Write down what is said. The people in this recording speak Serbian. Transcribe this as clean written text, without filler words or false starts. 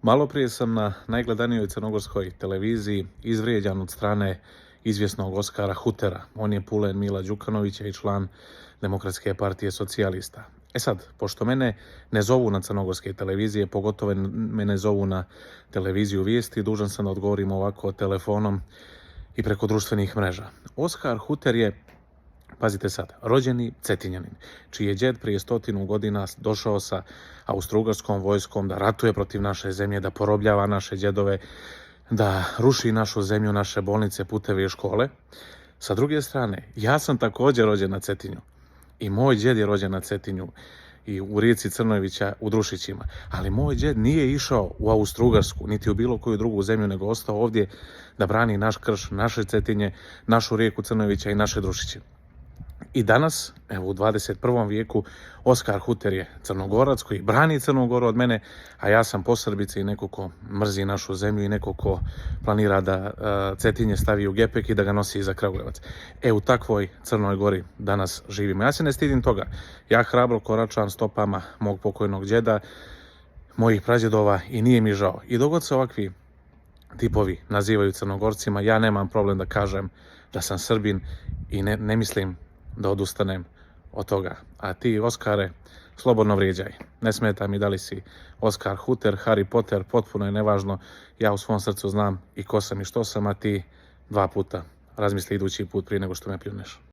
Maloprije sam na najgledanijoj crnogorskoj televiziji izvrijeđan od strane izvjesnog Oskara Hutera. On je pulen Mila Đukanovića i član Demokratske partije socijalista. E sad, pošto mene ne zovu na crnogorske televizije, pogotovo me ne zovu na televiziju vijesti, dužan sam da odgovorim ovako telefonom i preko društvenih mreža. Oskar Huter je, pazite sad, rođeni Cetinjanin, čiji je djed prije 100 godina došao sa austrougarskom vojskom da ratuje protiv naše zemlje, da porobljava naše djedove, da ruši našu zemlju, naše bolnice, puteve i škole. Sa druge strane, ja sam također rođen na Cetinju i moj djed je rođen na Cetinju i u rijeci Crnojevića u Drušićima, ali moj djed nije išao u Austrougarsku niti u bilo koju drugu zemlju, nego ostao ovdje da brani naš krš, naše Cetinje, našu rijeku Crnojevića i naše Drušiće. I danas, evo u 21. vijeku, Oskar Huter je Crnogorac koji brani Crnu Goru od mene, a ja sam posrbica i neko ko mrzi našu zemlju i neko ko planira da Cetinje stavi u gepek i da ga nosi za Kragujevac. U takvoj Crnoj Gori danas živimo. Ja se ne stidim toga. Ja hrabro koračam stopama mog pokojnog djeda, mojih prađedova i nije mi žao. I dok god se ovakvi tipovi nazivaju Crnogorcima, ja nemam problem da kažem da sam Srbin i ne mislim da odustanem od toga. A ti, Oskare, slobodno vrijeđaj. Ne smeta mi da li si Oskar Huter, Harry Potter, potpuno je nevažno. Ja u svom srcu znam i ko sam i što sam, a ti 2 puta razmisli idući put prije nego što me pljuneš.